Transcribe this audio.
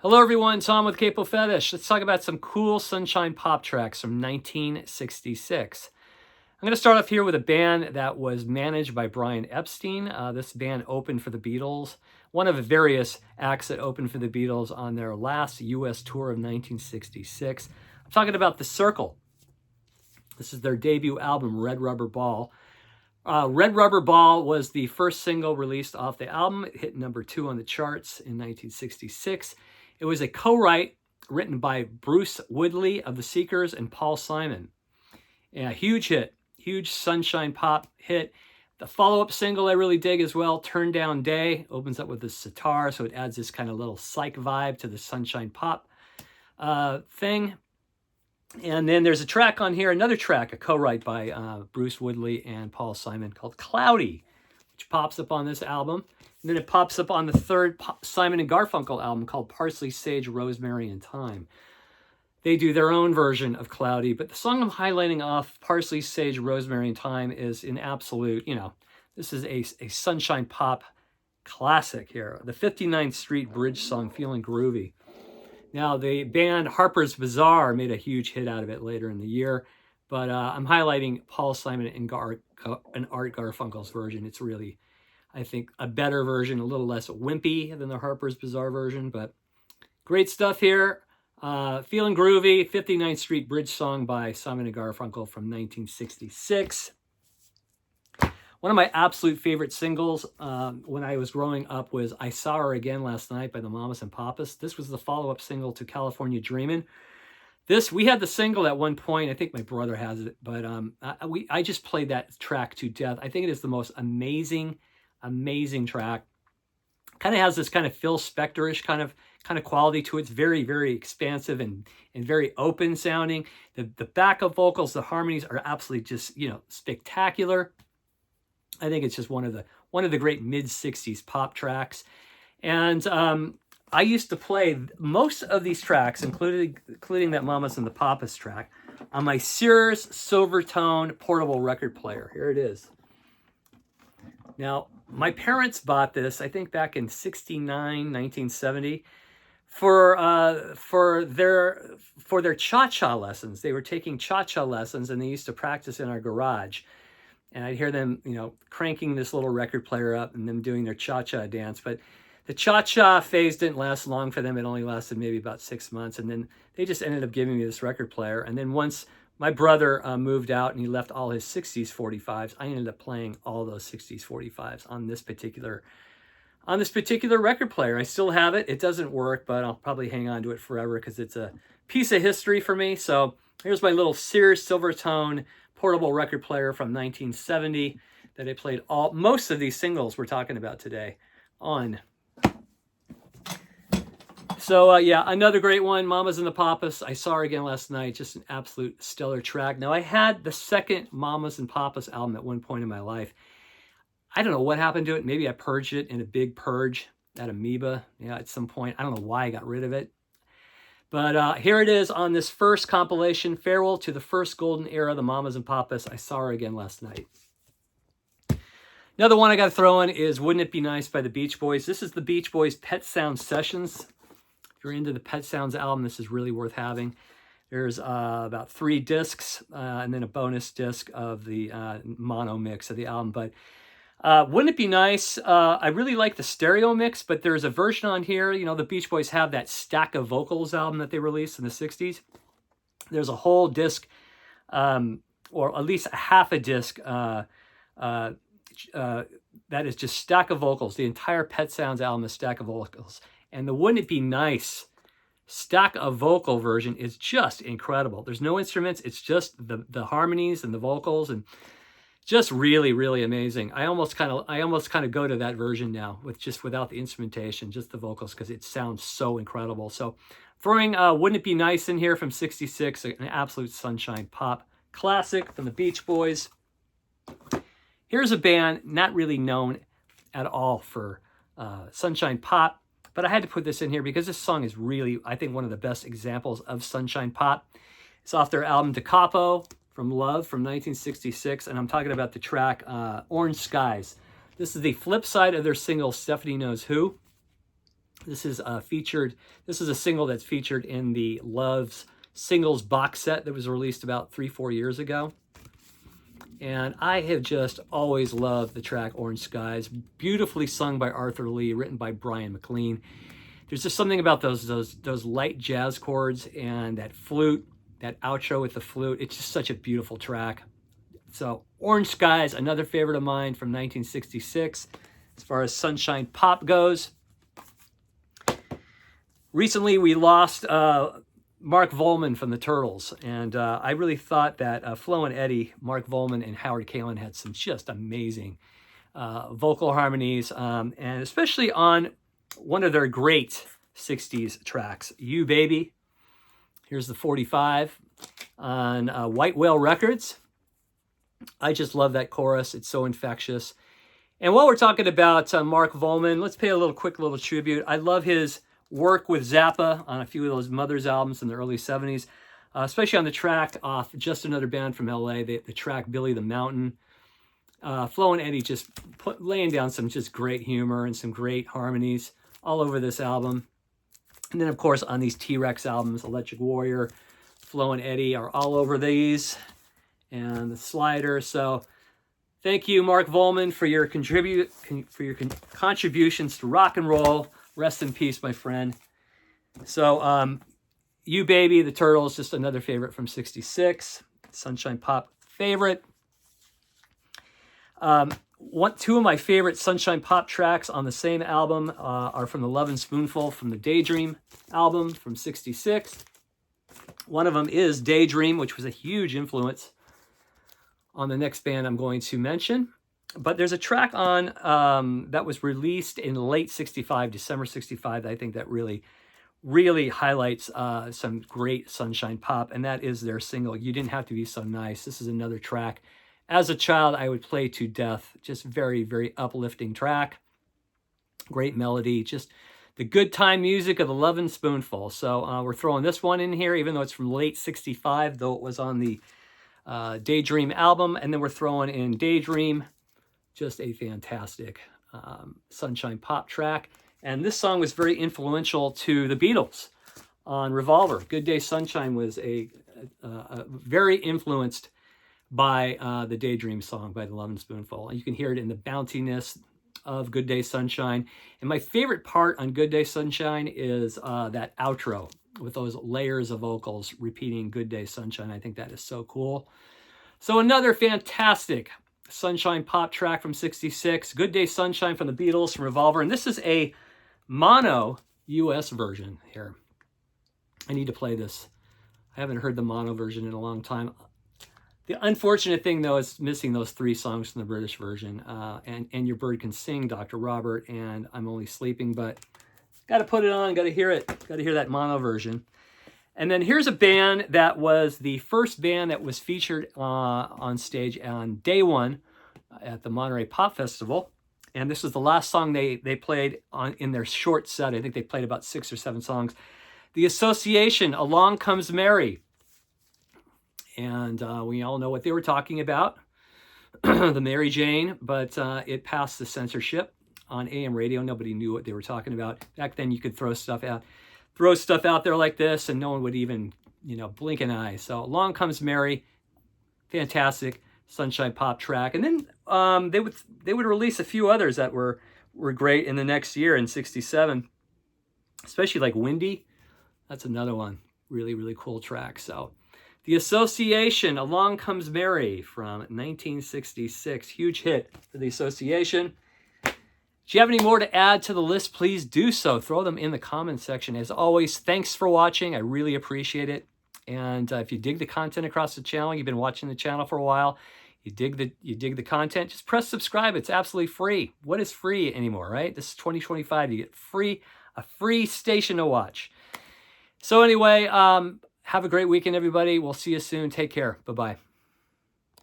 Hello everyone, Tom with Capo Fetish. Let's talk about some cool Sunshine Pop tracks from 1966. I'm going to start off here with a band that was managed by Brian Epstein. This band opened for the Beatles, one of the various acts that opened for the Beatles on their last U.S. tour of 1966. I'm talking about the Cyrkle. This is their debut album, Red Rubber Ball. Red Rubber Ball was the first single released off the album. It hit number 2 on the charts in 1966. It was a co-write written by Bruce Woodley of the Seekers and Paul Simon. Yeah, huge hit, huge Sunshine Pop hit. The follow-up single I really dig as well, Turn Down Day, opens up with this sitar, so it adds this kind of little psych vibe to the Sunshine Pop thing. And then there's a track on here, another track, a co-write by Bruce Woodley and Paul Simon called Cloudy, which pops up on this album. And then it pops up on the third Simon and Garfunkel album called Parsley, Sage, Rosemary, and Thyme. They do their own version of Cloudy, but the song I'm highlighting off Parsley, Sage, Rosemary, and Thyme is an absolute, this is a Sunshine Pop classic here. The 59th Street Bridge song, Feeling Groovy. Now, the band Harper's Bazaar made a huge hit out of it later in the year, but I'm highlighting Paul Simon and Art Garfunkel's version. It's really, I think, a better version, a little less wimpy than the Harper's Bazaar version, but great stuff here. Feeling Groovy, 59th Street Bridge song by Simon and Garfunkel from 1966. One of my absolute favorite singles when I was growing up was I Saw Her Again Last Night by the Mamas and Papas. This was the follow-up single to California Dreamin'. We had the single at one point. I think my brother has it, but I just played that track to death. I think it is the most amazing track. Kind of has this kind of Phil Spector-ish kind of quality to it. It's very, very expansive and very open sounding. The backup vocals, the harmonies are absolutely just, spectacular. I think it's just one of the great mid-60s pop tracks. And I used to play most of these tracks, including that Mamas and the Papas track, on my Sears Silvertone portable record player. Here it is. Now, my parents bought this, I think back in 1970, for their cha-cha lessons. They were taking cha-cha lessons, and they used to practice in our garage. And I'd hear them, cranking this little record player up and them doing their cha-cha dance. But the cha-cha phase didn't last long for them. It only lasted maybe about 6 months. And then they just ended up giving me this record player. And then once my brother moved out and he left all his 60s 45s, I ended up playing all those 60s 45s on this particular record player. I still have it. It doesn't work, but I'll probably hang on to it forever because it's a piece of history for me. So here's my little Sears Silvertone portable record player from 1970 that I played most of these singles we're talking about today on. So yeah, another great one, Mamas and the Papas. I Saw Her Again Last Night, just an absolute stellar track. Now, I had the second Mamas and Papas album at one point in my life. I don't know what happened to it. Maybe I purged it in a big purge at Amoeba, at some point. I don't know why I got rid of it. But here it is on this first compilation, Farewell to the First Golden Era of the Mamas and Papas. I Saw Her Again Last Night. Another one I got to throw in is Wouldn't It Be Nice by the Beach Boys. This is the Beach Boys Pet Sounds Sessions. If you're into the Pet Sounds album, this is really worth having. There's about 3 discs and then a bonus disc of the mono mix of the album. But Wouldn't It Be Nice? I really like the stereo mix, but there's a version on here. The Beach Boys have that Stack of Vocals album that they released in the 60s. There's a whole disc, or at least a half a disc, that is just Stack of Vocals. The entire Pet Sounds album is Stack of Vocals. And the Wouldn't It Be Nice Stack of Vocal version is just incredible. There's no instruments. It's just the harmonies and the vocals, and just really, really amazing. I almost kind of go to that version now without the instrumentation, just the vocals, because it sounds so incredible. So throwing Wouldn't It Be Nice in here from 66, an absolute Sunshine Pop classic from the Beach Boys. Here's a band not really known at all for Sunshine Pop, but I had to put this in here because this song is really, I think, one of the best examples of Sunshine Pop. It's off their album Da Capo, from Love from 1966, and I'm talking about the track Orange Skies. This is the flip side of their single Stephanie Knows Who. This is featured. This is a single that's featured in the Love's singles box set that was released about 3-4 years ago. And I have just always loved the track Orange Skies, beautifully sung by Arthur Lee, written by Brian McLean. There's just something about those light jazz chords and that flute, that outro with the flute. It's just such a beautiful track. So Orange Skies, another favorite of mine from 1966. As far as Sunshine Pop goes, recently we lost Mark Volman from the Turtles, and I really thought that Flo and Eddie, Mark Volman and Howard Kalin, had some just amazing vocal harmonies, and especially on one of their great 60s tracks, You Baby. Here's the 45 on White Whale Records. I just love that chorus. It's so infectious. And while we're talking about Mark Volman, let's pay a quick little tribute. I love his work with Zappa on a few of those Mothers albums in the early 70s, especially on the track off Just Another Band from LA, the track Billy the Mountain. Flo and Eddie just laying down some just great humor and some great harmonies all over this album. And then, of course, on these T-Rex albums, Electric Warrior, Flo and Eddie are all over these, and the Slider. So thank you, Mark Volman, for your contributions to rock and roll. Rest in peace, my friend. So, You Baby, the Turtles, just another favorite from 66. Sunshine Pop favorite. Two of my favorite Sunshine Pop tracks on the same album are from the Lovin' Spoonful from the Daydream album from 66. One of them is Daydream, which was a huge influence on the next band I'm going to mention. But there's a track on that was released in late 65, December 65, I think that really highlights some great Sunshine Pop, and that is their single, You Didn't Have to Be So Nice. This is another track. As a child, I would play to death. Just very, very uplifting track. Great melody. Just the good time music of the Lovin' Spoonful. So we're throwing this one in here, even though it's from late 65, though it was on the Daydream album. And then we're throwing in Daydream. Just a fantastic Sunshine Pop track. And this song was very influential to the Beatles on Revolver. Good Day Sunshine was very influenced by the Daydream song by the Lovin' Spoonful. You can hear it in the bounciness of Good Day Sunshine. And my favorite part on Good Day Sunshine is that outro with those layers of vocals repeating Good Day Sunshine. I think that is so cool. So another fantastic Sunshine Pop track from 66. Good Day Sunshine from the Beatles from Revolver. And this is a mono US version here. I need to play this. I haven't heard the mono version in a long time. The unfortunate thing, though, is missing those 3 songs from the British version. And Your Bird Can Sing, Dr. Robert, and I'm Only Sleeping. But got to put it on, got to hear it. Got to hear that mono version. And then here's a band that was the first band that was featured on stage on day one at the Monterey Pop Festival. And this was the last song they played in their short set. I think they played about 6 or 7 songs. The Association, Along Comes Mary. And we all know what they were talking about, the Mary Jane, but it passed the censorship on AM radio. Nobody knew what they were talking about. Back then you could throw stuff out there like this and no one would even, blink an eye. So Along Comes Mary, fantastic Sunshine Pop track. And then they would release a few others that were great in the next year in 67, especially like Windy. That's another one, really, really cool track. So The Association, Along Comes Mary from 1966. Huge hit for The Association. If you have any more to add to the list, please do so. Throw them in the comments section. As always, thanks for watching. I really appreciate it. And if you dig the content across the channel, you've been watching the channel for a while, you dig the content, just press subscribe. It's absolutely free. What is free anymore, right? This is 2025. You get a free station to watch. So anyway, have a great weekend, everybody. We'll see you soon. Take care. Bye-bye.